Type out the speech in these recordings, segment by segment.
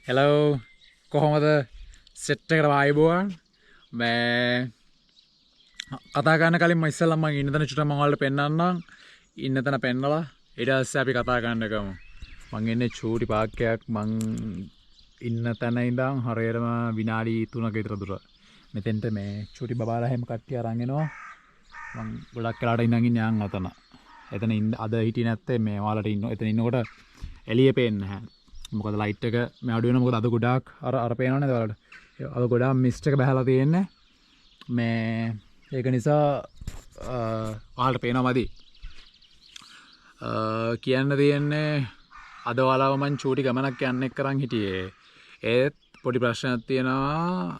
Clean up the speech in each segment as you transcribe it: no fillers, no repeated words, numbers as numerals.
Hello, කොහොමද set එකට ආයුබෝවන් මේ කතා කරන්න කලින් මම ඉස්සෙල්ලා මම ඉන්න තැන චුට්ටක් මම ඔයාලට පෙන්නන්නම් ඉන්න තැන පෙන්නලා ඊට පස්සේ අපි කතා කරන්න ගමු මම ඉන්නේ චූටි පාර්කයක් මම ඉන්න තැන ඉඳන් හරියටම විනාඩි 3ක විතර දුර මෙතෙන්ට මේ චූටි බබාලා හැම කට්ටිය අරන් එනවා මම ගොඩක් වෙලාට ඉඳන් ඉන්නේ යන් අතන එතන අද හිටියේ නැත්තේ මේ ඔයාලට ඉන්න එතන ඉන්නකොට එළිය පේන්නේ නැහැ මොකද ලයිට් එක මේ අඩු වෙනවා මොකද අද ගොඩාක් අර පේනවනේ ඔයාලට අද ගොඩාක් මිස්ට් එක බහලා තියෙන්නේ මේ ඒක නිසා ඔයාලට පේනවා මදි කියන්න තියෙන්නේ අද ඔයාලව මං චූටි ගමනක් යන්න එක්ක කරන් හිටියේ ඒත් පොඩි ප්‍රශ්නයක් තියෙනවා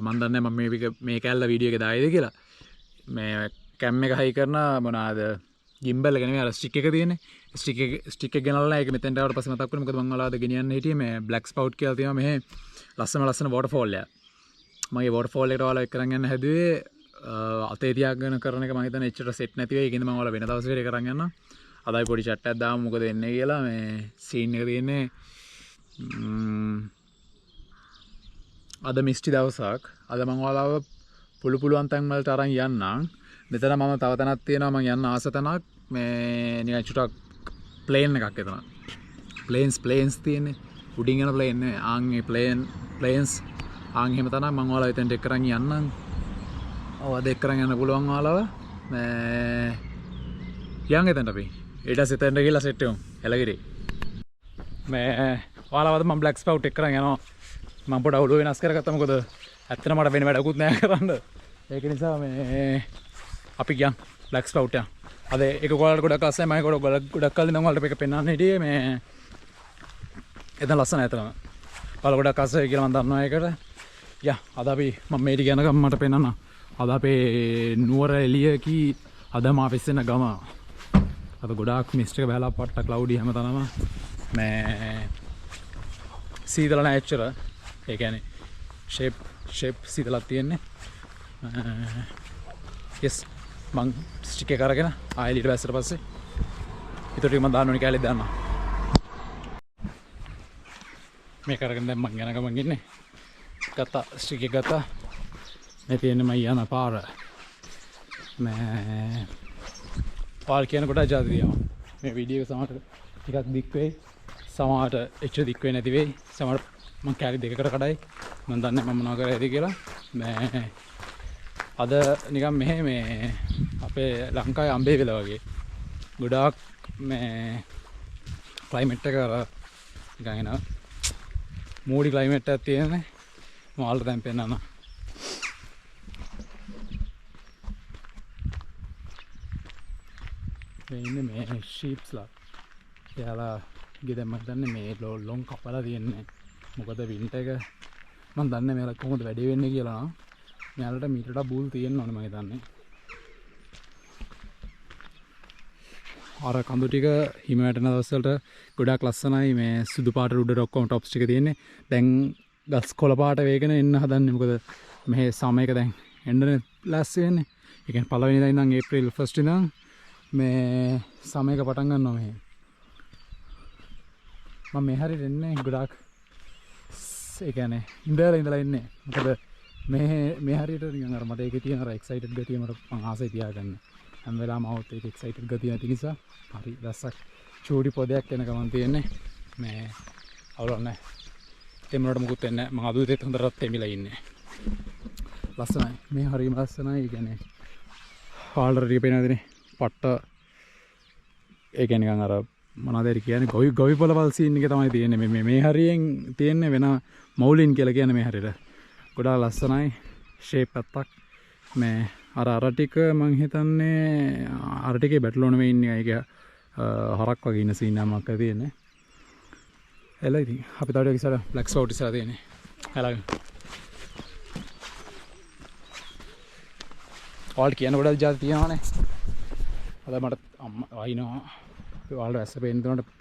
මන් දන්නේ මම මේ කැල්ල වීඩියෝ එකේ දායිද කියලා මේ කැම් එක හයි කරන මොනවාද ගිම්බල් එක නෙමෙයි අර ස්ටික් එක තියෙන්නේ ස්ටික් එක ගෙනල්ලා ඒක මෙතෙන්ට ආවට පස්සේ මතක් වුණා මොකද මම ඔයාලට ගෙනියන්න හිටියේ මේ බ්ලැක් ස්පවුට් කියලා තියෙනවා මෙහෙ ලස්සන වෝටර්ෆෝල් එක මම මේ වෝටර්ෆෝල් එකට ඔයාලව එක්ක කරන් යන්න හැදුවේ අතේ තියාගෙන කරන එක මම හිතන්නේ එච්චර සෙට් නැති වෙයි ඒකින්ද මම ඔයාලව වෙන දවසකට කරන් යනවා අදයි පොඩි චැට් එකක් දාමු මොකද එන්නේ කියලා මේ සීන් එක තියෙන්නේ අද මිස්ටි දවසක් අද මම ඔයාලව පුළුවන් තැන් වලට අරන් යන්නම් මෙතන මම තව තැනක් තියෙනවා මම යන්න ආස තැනක් මේ නිකන් චුටක් ප්ලේන් එකක් එතන ප්ලේන්ස් තියෙන්නේ උඩින් යන ප්ලේන් නේ ආන් ඒ ප්ලේන්ස් ආන් එහෙම තැනක් මම ඔයාලව එතනට එක්ක කරන් යන්නම් ඔව් අද එක්ක කරන් යන්න පුළුවන් ඔයාලව මේ යන් එතනට අපි ඊට පස්සේ එතනට ගිහලා සෙට් වෙමු එළගිරි මේ ඔයාලවද මම බ්ලැක් ස්පවුට් එක්ක කරන් යනවා මම පොඩ ඔළුව වෙනස් කරගත්තා මොකද ඇත්තට මට වෙන වැඩකුත් නෑ කරන්න ඒක නිසා මේ අපි ගියන් බ්ලැක් ස්පවුට් එක අද ඒක ඔයාලට ගොඩක් ආසයි මම ගොඩක් කලින් නම් ඔයාලට මේක පෙන්වන්න හිටියේ මේ එතන ලස්සනයි එතන ඔයාලා ගොඩක් ආසයි කියලා මම දන්නවා ඒකට අද අපි මම මේ ටික යනකම් මට පෙන්වන්න අද අපේ නුවර එළියකී අදම ආෆිස් වෙන ගම අද ගොඩාක් මිස්ට් එක බහලා පට්ට ක්ලවුඩි හැමතැනම මේ සීතල නැහැ එච්චර ඒ කියන්නේ ෂේප් සීතලක් තියෙන්නේ yes මං ස්ටික් එක අරගෙන ආයෙ ඊට පස්සේ ඊට ටික මම දාන්න ඕනේ කැලේ දාන්න මේක අරගෙන දැන් මං යන ගමන් ඉන්නේ ගත්තා ස්ටික් එක ගත්තා මේ තියෙන්නේ මම යන පාර මේ පාර කියන කොට ජාති දිනවා මේ වීඩියෝ එක සමහරට ටිකක් දික් වෙයි සමහරට එච්චර දික් වෙන්නේ නැති වෙයි සමහරට මං කැලි දෙකකට කඩයි මම දන්නේ මම මොනවා කරයිද කියලා මේ අද නිකන් මෙහෙ මේ අපේ ලංකාවේ අම්බේ වෙල වගේ ගොඩාක් මේ ක්ලයිමේට් එක අර නිකන් එන මූඩි ක්ලයිමේට් එකක් තියෙන්නේ මම ඔයාලට දැන් පෙන්නන්න මේ ඉන්නේ මේ ෂීප්ස්ලා එයාලා ගෙදර මම දන්නේ මේ ලොන් කපලා තියෙන්නේ මොකද වින්ටර් එක මම දන්නේ මේලා කොහොමද වැඩේ වෙන්නේ කියලා නම් මෙයාලට මීටරට බූල් තියෙන්න ඕනේ මම හිතන්නේ අර කඳු ටික හිම වැටෙන දවස්වලට ගොඩාක් ලස්සනයි මේ සුදු පාට උඩට ඔක්කොම টොප්ස් ටික තියෙන්නේ දැන් ගස් කොළ පාට වේගෙන එන්න හදන්නේ මොකද මේ සමයක දැන් එන්නනේ ලෑස්ති වෙන්නේ ඒ කියන්නේ පළවෙනිදා ඉඳන් ඒප්‍රිල් 1 ඉඳන් මේ සමයක පටන් ගන්නවා මේ මම මේ හරියට එන්නේ ගොඩාක් ඒ කියන්නේ ඉඳලා ඉන්නේ මොකද මේ හරියට නිකන් අර මට ඒකේ තියෙන අර එක්සයිටඩ් ගතිය මට මං ආසයි තියාගන්න හැම වෙලාවම આવුත් ඒක එක්සයිටඩ් ගතිය නැති නිසා හරි දැස්සක් චූටි පොදයක් එන ගමන් තියෙන්නේ මේ අවුලක් නැහැ තෙමනට මුකුත් වෙන්නේ නැහැ මං අදුතෙත් හොඳට තෙමිලා ඉන්නේ ලස්සනයි මේ හරියම ලස්සනයි ඒ කියන්නේ ආල්රෙඩි පේනවාදනේ පට්ට ඒ කියන්නේ නිකන් අර මොනවද කියන්නේ ගොවි පොළවල් සීන් එක තමයි තියෙන්නේ මේ හරියෙන් තියෙන්නේ වෙන මවුලින් කියලා කියන්නේ මේ හරියට ගොඩාක් ලස්සනයි ෂේප් එකක් මේ අර ටික මං හිතන්නේ අර ටිකේ බැටලෝන මේ ඉන්නේ ඒක හරක් වගේ ඉන්න සීන් එකක් තියෙන්නේ එලා ඉතින් අපි තව ටිකක් ඉස්සර බ්ලැක් ස්පවුට් ඉස්සර තියෙන්නේ එලාගෙන ඔයාලට කියන ගොඩක් ජාති තියෙනවානේ අද මට අම්මා වයින්නවා ඔයාලට ඇස්ස පේන්න තුනට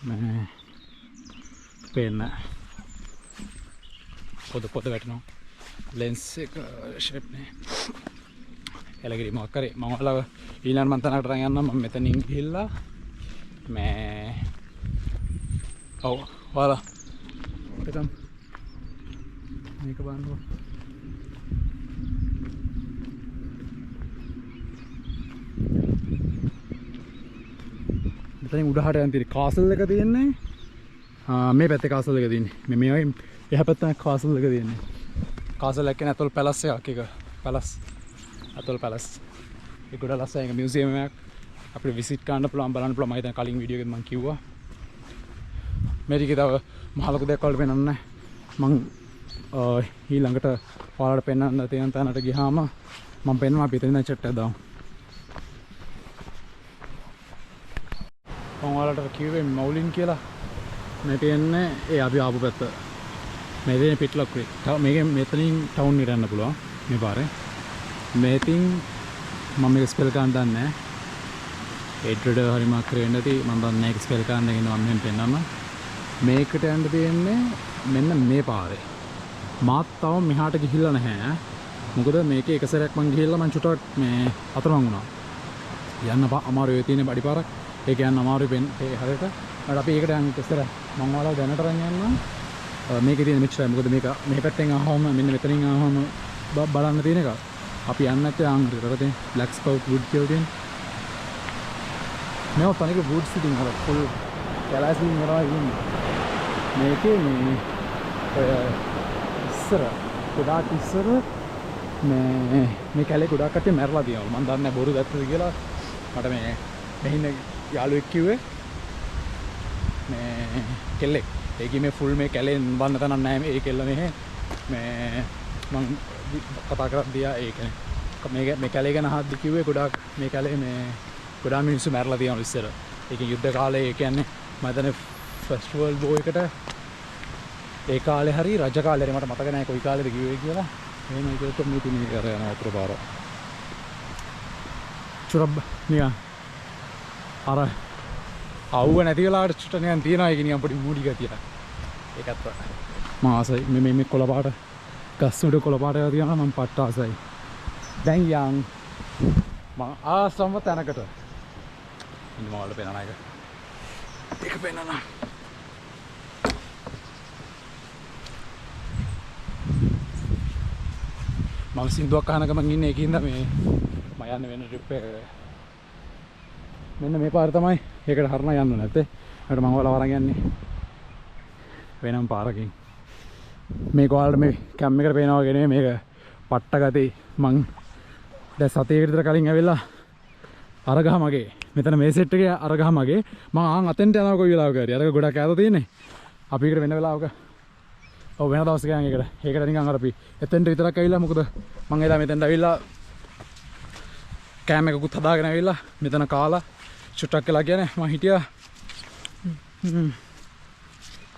මේ පේන්න පොද වැටෙනවා ලෙන්ස් එක ෂේප් නේ එළගිරි මොකක් කරේ මම ඔයාලව ඊළඟ මන් තනකට අරන් යන්නම් මම මෙතනින් ගිහිල්ලා මේ ඔව් ඔයාලා එතම් මේක බලන්නකො. මෙතනින් උඩහට යන තියෙන්නේ කාසල් එක තියෙන්නේ. මේ පැත්තේ කාසල් එක තියෙන්නේ. මේ එහා පැත්තේ කාසල් එක තියෙන්නේ. කාසල් එක කියන්නේ ඇතොල් පැලස් එකක් එක. පැලස්. ඇතොල් පැලස්. ඒ ගොඩ ලස්සන එක මියුසියම් එකක්. අපිට විසිට් කරන්න පුළුවන් බලන්න පුළුවන්. මම හිතන්නේ කලින් වීඩියෝ එකෙත් මම කිව්වා. මේ ටිකේ තව මහ ලොකු දෙයක් වල පෙන්නන්නේ නැහැ. මං ඊළඟට ඔයාලට පෙන්වන්න තියෙන තැනට ගියාම මම පෙන්වනවා අපි එතන චැට් එක දාමු. මම ඔයාලට කිව්වේ මවුලින් කියලා. මේ තියෙන්නේ ඒ අපි ආපු පැත්ත. මේ තියෙන්නේ පිට්ලොක් වේ. මේකෙන් මෙතනින් ටවුන් එකට යන්න පුළුවන් මේ පාරේ. මේතින් මම මේක ස්පෙල් කරන්න දන්නේ නැහැ. එඩ්‍රඩ් හරි මාක් කරේ නැති මම දන්නේ නැහැ ස්පෙල් කරන්න කියන මම මෙහෙම පෙන්නන්න. මේකට යන්න තියෙන්නේ මෙන්න මේ පාරේ. මාත් තව මෙහාට ගිහිල්ලා නැහැ. මොකද මේකේ එක සැරයක් මං ගිහිල්ලා මං චුටක් මේ අතරමං වුණා. යන්න අමාරුයි තියෙන බඩි පාරක්. ඒක යන්න අමාරුයි ඒ හරියට. අපි ඒකට යන්න ඉස්සර මම ඔයාලව දැනට අරන් යන්නම්. මේකේ තියෙන මෙච්චරයි. මොකද මේක මේ පැත්තෙන් ආවම මෙන්න මෙතනින් ආවම බලන්න තියෙන එක. අපි යන්න නැත්නම් ආන්ගරට තියෙන බ්ලැක් ස්පවුට් වුඩ් කියලා තියෙන. මේව තනික වුඩ්ස් ඉතින් අර ෆුල් කැලෑසින් කරා ඉන්නේ. මේකේ මේ ඉස්සර ගොඩාක් ඉස්සර මේ කැලේ ගොඩාක් කට්ටිය මැරලා තියෙනවා. මම දන්නේ නැහැ බොරු දැක්කද කියලා. මට මේ මෙහින්න යාළුවෙක් කිව්වේ මේ කෙල්ලෙක්. ඒකේ මේ ෆුල් මේ කැලේ වන්න තනක් නැහැ මේ කෙල්ල මෙහෙ. මේ මම කතා කරද්දී ඒ කියන්නේ මේ කැලේ ගැන අහද්දි කිව්වේ ගොඩාක් මේ කැලේ මේ ගොඩාක් මිනිස්සු මැරලා තියෙනවා ඉස්සර. ඒකේ යුද්ධ කාලේ ඒ කියන්නේ මම හිතන්නේ ෆස්ට් වර්ල්ඩ් වෝර් එකට ඒ කාලේ හරි රජ කාලේ හරි මට මතක නැහැ කොයි කාලේද කිව්වේ කියලා. එහෙම ඒකට මේ තිනේ කර යන වතුර පාර. චුරබ් නිකන් අර අවුව නැති වෙලාවට චුට නිකන් තියනවා ඒක නිකන් පොඩි මූඩි ගතියක්. ඒකත් මම ආසයි මේ කොළ පාට ගස් උඩ කොළ පාට ඒවා තියනවා මම පට්ට ආසයි. දැන් යන් මම ආසම තැනකට ඉන්න මොකද පේනන එක. ඒක පේනන. මම සින්දුවක් අහනක මං ඉන්නේ ඒකින්ද මේ මම යන්න වෙන ට්‍රිප් එක. මෙන්න මේ පාර තමයි. ඒකට හරන යන්න නැත්තේ. ඒකට මම ඔයාලා වරන් යන්නේ වෙනම පාරකින්. මේක ඔයාලට මේ කැම් එකට පේනවා වගේ නෙමෙයි මේක පට්ට ගතේ. මං දැන් සතියකට විතර කලින් ඇවිල්ලා අරගහ මගේ මෙතන මේ සෙට් එකේ අරගහ මගේ මම ආන් අතෙන්ට යනවා කොයි වෙලාවක හරි. අරක ගොඩක් ඈත තියෙන්නේ. අපි එකට වෙන වෙලාවක ඔව් වෙන දවසක යන් ඒකට නිකන් අර අපි එතෙන්ට විතරක් ඇවිල්ලා මොකද මං එදා මෙතෙන්ට ඇවිල්ලා කෑම එකකුත් හදාගෙන ඇවිල්ලා මෙතන කාලා චුට්ටක් කියලා කියන්නේ මම හිටියා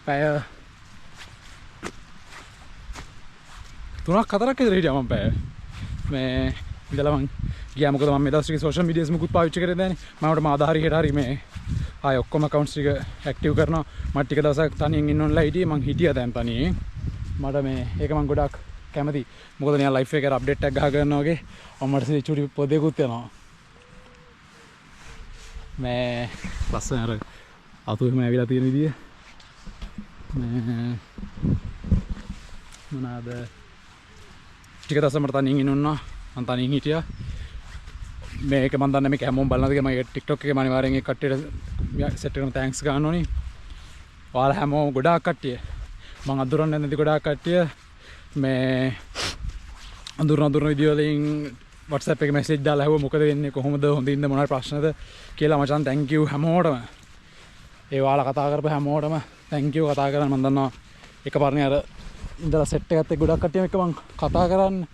පැය 3-4ක් විතර හිටියා මම පැය මේ ඉඳලා මං ගියා මොකද මම මේ දවස් ටිකේ සෝෂල් මීඩියාස් මුකුත් පාවිච්චි කරේ නැහැ නේ මම උඩ ආධාරි හෙට හරි මේ ආය ඔක්කොම accounts ටික ඇක්ටිව් කරනවා මම ටික දවසක් තනියෙන් ඉන්න ඕනලා හිටියේ මං හිටියා දැන් තනියෙන් මට මේ ඒක මං ගොඩක් කැමති මොකද නිකන් ලයිෆ් එකේ අප්ඩේට් එකක් ගහ ගන්නවා වගේ මට චුටි පොදේකුත් යනවා මේ ලස්සන අර අතු එහෙම ඇවිලා තියෙන විදිය මේ මොනවාද ටික දවසක් මට තනියෙන් ඉන්න උනා මං තනියෙන් හිටියා මේක මම දන්නේ මේක හැමෝම බලනවාද කියලා මම TikTok එකේ මම අනිවාර්යෙන් ඒ කට්ටියට සෙට් කරන තෑන්ක්ස් ගන්න ඕනි. ඔයාලා හැමෝම ගොඩාක් කට්ටිය මම අඳුරන්නේ නැති ගොඩාක් කට්ටිය මේ අඳුරන වීඩියෝ වලින් WhatsApp එකේ මැසේජ් දාලා හවුව මොකද වෙන්නේ කොහොමද හොඳින්ද මොනවද ප්‍රශ්නද කියලා මචං thank you හැමෝටම. ඒ ඔයාලා කතා කරපු හැමෝටම thank you කතා කරන්න මම දන්නවා එකපාරනේ අර ඉඳලා සෙට් එකත් එක්ක ගොඩක් කට්ටියම එක්ක මම කතා කරන්නේ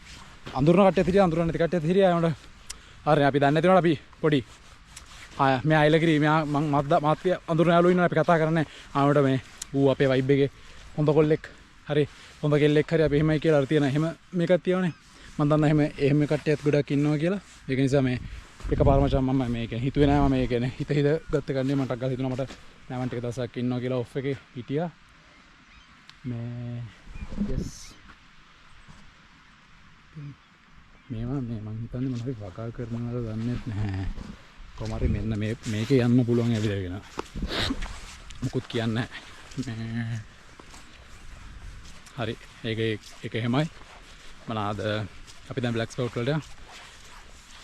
අඳුරන කට්ටියත් හිටියා අඳුරන නැති කට්ටියත් හිටියා ඒකට හරි අපි දන්නේ නැතිනවනේ අපි පොඩි මේ අයලගිරි මම මාත්‍ය අඳුරන යාළුවෝ ඉන්නවා අපි කතා කරන්නේ ආවට මේ ඌ අපේ වයිබ් එකේ හොඳ කොල්ලෙක් හරි හොඳ කෙල්ලෙක් හරි අපි එහෙමයි කියලා අර තියෙන එහෙම මේකක් තියෙනවනේ මම දන්නා එහෙම කට්ටියත් ගොඩක් ඉන්නවා කියලා ඒක නිසා මේ එකපාර මචං මම මේක හිතුවේ නෑ මම මේ කියන්නේ හිත ගත්ත ගන්නේ මට ගාලා හිතුණා මට නෑ මම ටික දවසක් ඉන්නවා කියලා ඔෆ් එකේ හිටියා මේ yes මේවා මේ මං හිතන්නේ මොනවද වකා කරනවද දන්නේ නැහැ. කොහොම හරි මෙන්න මේකේ යන්න පුළුවන් ඇවිදගෙන. මුකුත් කියන්නේ නැහැ. හරි ඒක එහෙමයි මොනවාද අපි දැන් බ්ලැක් ස්පවුට් වලට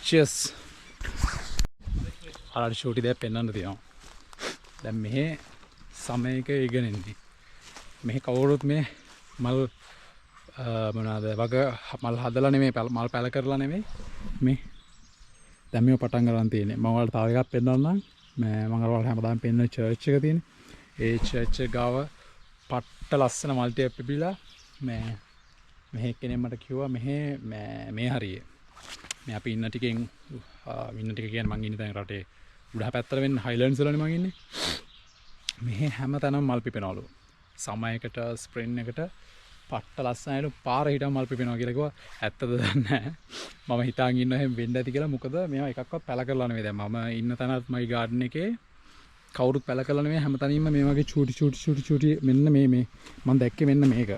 cheers ආරාට ෂූටි දෙයක් පෙන්වන්න තියෙනවා දැන් මෙහි සමයක ඉගෙන ඉන්නේ මෙහි කවුරුත් මේ මල් මොනවාද වග මල් හදලා නෙමෙයි මල් පැල කරලා නෙමෙයි මේ දැන් මේව පටන් ගන්න තියෙන්නේ මම ඔයාලට තව එකක් පෙන්වන්නම් මම ඔයාලට හැමදාම පෙන්වන චර්ච් එක තියෙන්නේ ඒ චර්ච් එක ගාව පට්ට ලස්සන මල් ටිකක් පිපිලා මෙහෙ කෙනෙක් මට කිව්වා මේ හරියේ මේ අපි ඉන්න ටික කියන්නේ මං ඉන්න තැන රටේ උඩහ පැත්තට වෙන්නේ හයිලන්ඩ්ස් වලනේ මං ඉන්නේ මෙහෙ හැමතැනම මල් පිපෙනවලු සමයකට ස්ප්‍රින් එකට පට්ට ලස්සනයිලු පාර හිටම මල් පිපෙනවා කියලා කිව්වා ඇත්තද දන්නේ නැහැ මම හිතාගෙන ඉන්නවා එහෙම වෙන්න ඇති කියලා මොකද මේවා එකක්වත් පැල කරලා නෙවෙයි දැන් මම ඉන්න තැනත් මගේ ගාඩන් එකේ කවුරුත් පැල කරලා නෙවෙයි හැමතැනින්ම මේ වගේ චූටි මෙන්න මේ මම දැක්කේ මෙන්න මේක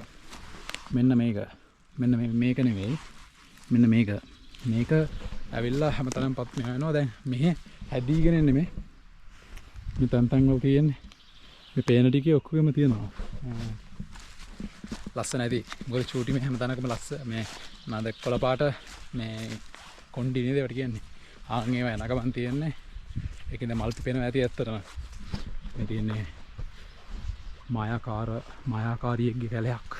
මේක නෙවෙයි මෙන්න මේක ඇවිල්ලා හැමතැනම පත් වෙනවා දැන් මෙහෙ හැදීගෙන එන්නේ මේ තැන් වල තියෙන්නේ මේ පේන ටිකේ ඔක්කොගෙම තියෙනවා ලස්සන ඇති මොකද චූටි මේ හැමතැනකම මේ නේද කොළ පාට මේ කොණ්ඩි නේද ඒවට කියන්නේ ආන් ඒවා එනකමන් තියෙන්නේ ඒකෙන්ද මල් පිපෙනවා ඇති ඇත්තටම මේ තියෙන්නේ මායාකාරියෙක්ගේ කැලයක්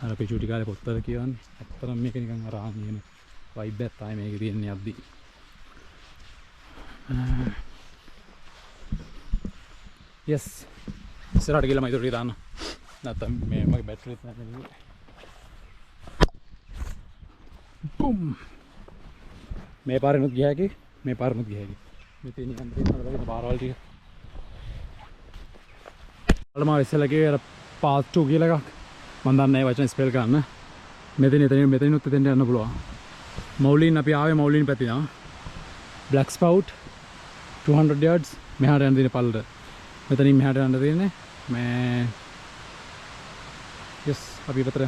අර අපි චූටි කාලේ පොත්වල කියවන්නේ ඇත්තටම මේක නිකන් අර ආන් කියන වයිබ් එකක් තමයි මේකේ තියෙන්නේ අද්දි yes ඉස්සරහට ගිහලා මම ඉදිරියට දාන්න නැත්නම් මේ මගේ බැටරිත් නැහැ බූම් මේ පාරෙනුත් ගියා කි මේ පාරෙනුත් ගියා කි මේ තියෙන යන්න තියෙන පාරවල් ටික අල්ලම ඉස්සෙල්ලා ගියේ අර පාත් 2 කියලා එකක් මම දන්නේ නැහැ වචන ස්පෙල් ගන්න මෙතනිනුත් එතෙන්ට යන්න පුළුවන් මවුලින් අපි ආවේ මවුලින් පැතිනා බ්ලැක් ස්පවුට් 200 yards මෙහාට යන්න තියෙන පල්ලට මෙතනින් මෙහාට යන්න තියෙන්නේ මේ yes අපි පතර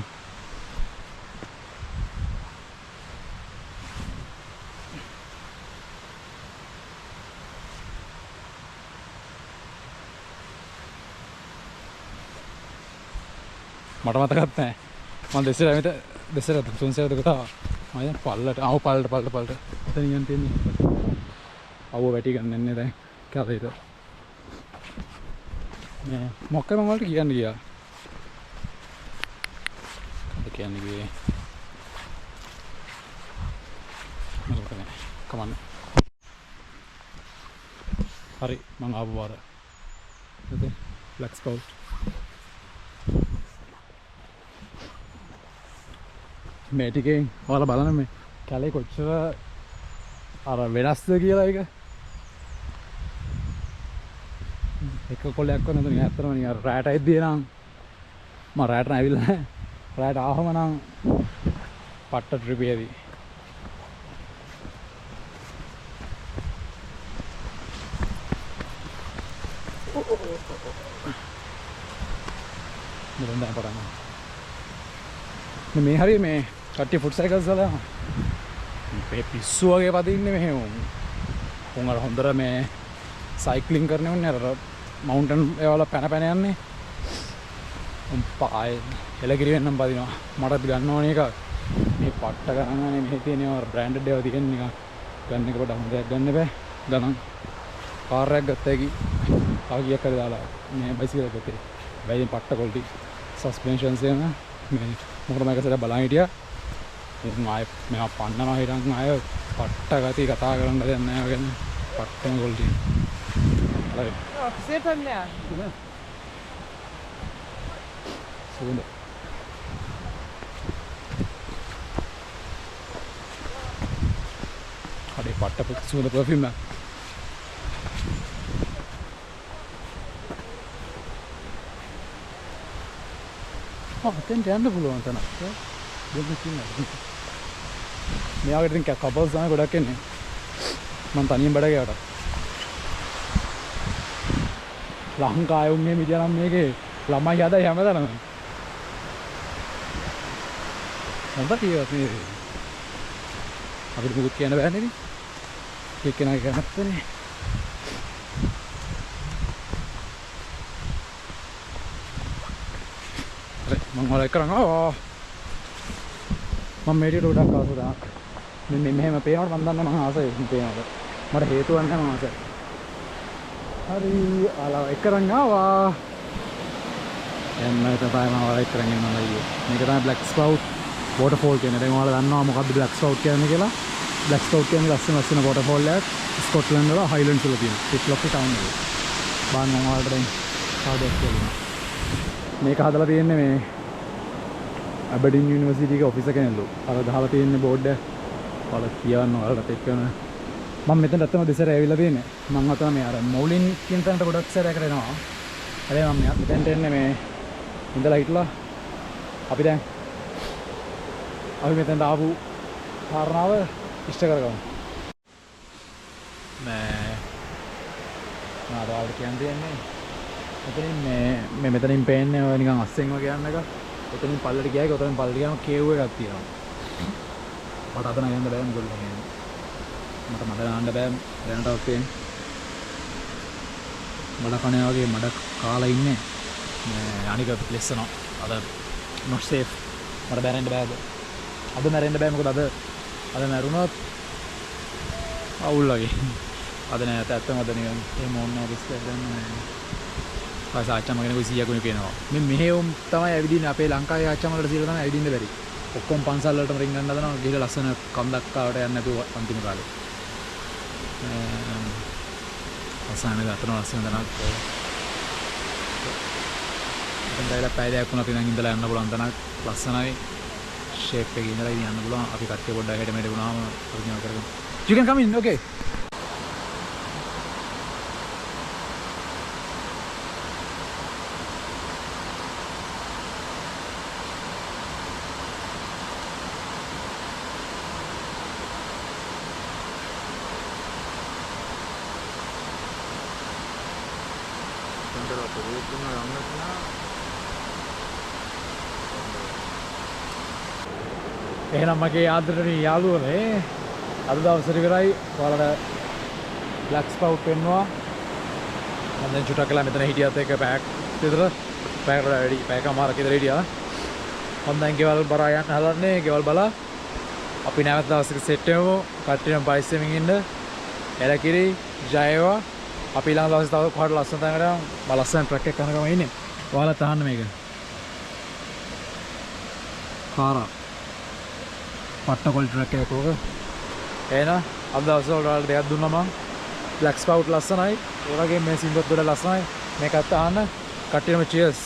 මට මතකත් නැහැ මම දෙසරට තුන්සරට ගියා මම දැන් පල්ලට පල්ලට එතන යන්න තියෙන්නේ අවුව වැටි ගන්න ඉන්නේ දැන් කැලේට මේ මොකක්ද මම වලට කියන්නේ ගියා කියන්නේ ගියේ මම කමන්න හරි මම ආපු වාර නේද බ්ලැක් ස්පවුට් මේ ටිකෙන් ඔයාලා බලන්න මේ කැලේ කොච්චර අර වෙනස්ද කියලා එක කොල්ලයක් වුණා නේද ඇත්තටම නිකන් රැට ඇද්දී නම් මම රැට නැවිලා නැහැ රැට ආවම නම් පට්ට ට්‍රිප් එකේදී මෙතන දැන් පටන් මේ හරිය මේ කට්ටිය ෆුට් සයිකල්ස් වල මේ පිස්සු වගේ පදින්නේ මෙහෙම උන් අර හොඳට මේ සයික්ලින් කරන්නේ උන්නේ අර මවුන්ටන් ඒවල පැන යන්නේ උන් පාය එලගිරි වෙන්නම් පදිනවා මටත් ගන්න ඕනේ එක මේ පට්ට ගන්නනේ මෙහෙ තියෙනවා බ්‍රෑන්ඩඩ් ඒවා තියෙන නිකන් ගන්න එක පොඩ්ඩක් හොඳ එකක් ගන්න බෑ ගණන් කාර් එකක් ගත්තා කි තව කීයක් හරි දාලා මේ බයිසිකල් එක ගත්තේ බැයින් පට්ට කොල්ටි සස්පෙන්ෂන්ස් එක මේ මොකද මම එකසට බලන් හිටියා උන් ආයෙ මේවා පන්නනවා හිටන් ආයෙ පට්ට ගති කතා කරන්න දෙයක් නැහැ වගේ පට්ටම කොල්ටි හරි සේටන් නෑ සුවඳ හරි පට්ට සුවඳ පර්ෆියුම් එක තෙන්ට යන්න පුළුවන් තැනක් දෙන්න තියෙනවා මෙයාකට ඉතින් කපල්ස් තමයි ගොඩක් එන්නේ මම තනියෙන් බඩ ගියාට ලංකාවේ උන්නේ මිදියා නම් මේකේ ළමයි හදයි හැමදාම හොඳ කීයක් නේ අපිට මුකුත් කියන්න බෑ නේද එක්කෙනා කරන්නත් නේ මම ඔයාලා එක්ක රංගනවා මම මේටියට ගොඩක් ආස දාක් මෙන්න මෙහෙම පේනකොට මම දන්නේ මම ආසයි පේනකොට මට හේතුවක් නැහැ මම ආසයි හරි ඔයාලා එක්ක රංගනවා දැන් මම තමයි ඔයාලා එක්ක රංගනවා අයියෝ මේක තමයි Black Spout Waterfall කියන්නේ දැන් ඔයාලා දන්නවා මොකද්ද Black Spout කියන්නේ කියලා Black Spout කියන්නේ ලස්සන waterfall එකක් ස්කොට්ලන්ඩ් වල Highland වල තියෙන පිට්ලොක්කේ ටවුන් එකේ බාන් මම ඔයාලට දැන් කවදාවත් කියනවා මේක හදලා තියෙන්නේ මේ Aberdeen University එකේ ඔෆිස් එකේ නේලු. අර ගහලා තියෙන බෝඩ් එක වල කියවන්න ඔයාලට එක්කන මම මෙතනට අතම දෙසරේ ඇවිල්ලා තියෙන්නේ. මම අතන මේ අර මවුලින් කියන තැනට ගොඩක් සැරයකට එනවා. හැබැයි මම මෙතනට එන්නේ මේ ඉඳලා හිටලා අපි මෙතනට ආපු කාරණාව ඉෂ්ට කරගමු. ඔයාලට කියන්න දෙන්නේ මෙතනින් මේ මෙතනින් පේන්නේ ඔය නිකන් අස්සෙන් වගේ යන එක. එතනින් පල්ලට ගියාක උතනින් පල්ලට ගියාම කේව් එකක් තියෙනවා. මට අතන යන්න බෑ මොකද කියන්නේ. මට යන්න බෑ දැනටවත් තියෙන්නේ. මඩ කණේ වගේ මඩ කාලා ඉන්නේ. මේ අනික ලෙස්සනවා. අද not safe. මට බැරෙන්න බෑද? අද මැරෙන්න බෑ මොකද අද මැරුණොත් අවුල් වගේ. අද නෑ ඇත්තටම අද නිකන් එහෙම ඕනේ රිස්ක් එකක් ගන්න නෑ. ආච්චා මගෙන කොයි 100 ගුණ කියනවා. මේ මෙහෙයුම් තමයි ඇවිදින්නේ අපේ ලංකාවේ ආච්චා මලට සියලා තමයි ඇවිදින්න බැරි. ඔක්කොම පන්සල් වලටම රින් ගන්න හදනවා. ගිහලා ලස්සන කන්දක් ආවට යන්න නැතුව අන්තිම කාලේ. අසහනේ දතන ලස්සන දනක්. දැන් දැයිලා පැය දෙකක් වුණා අපි දැන් ඉඳලා යන්න පුළුවන් තනක් ලස්සනයි. ෂේප් එකේ ඉඳලා ඉතින් යන්න පුළුවන්. අපි කට්ටිය පොඩ්ඩක් හෙට මෙහෙට වුණාම පරිඥාව කරගමු. You can come in, okay. එහෙනම් මගේ ආදරණීය යාළුවනේ අද දවසේ ඉවරයි ඔයාලට Black Spout වෙන්නවා මම දැන් චුට්ටක් කළා මෙතන හිටියත් එක පැයක් විතර පැයකට වැඩි පැයකමාරක් විතර හිටියා මම දැන් ගෙවල් බරා යන්න හදන්නේ ගෙවල් බලා අපි නැවත දවසක සෙට් වෙමු කට්ටියම පයිස්සෙමින් ඉන්න එලකිරි ජයවා අපි ඊළඟ දවසේ තව කොහට ලස්සන තැනකට මම ලස්සන ට්‍රක් එකක් කරන ගම ඉන්නේ ඔයාලා තහන්න මේක කාරා පට්ටකොල් ට්‍රක් එකක් ඕක එහෙනම් අද දවසේ ඔයාලට දෙයක් දුන්නා මම Black Spout ලස්සනයි ඒ වගේ මේ සින්දුවත් වල ලස්සනයි මේකත් අහන්න කට්ටියම cheers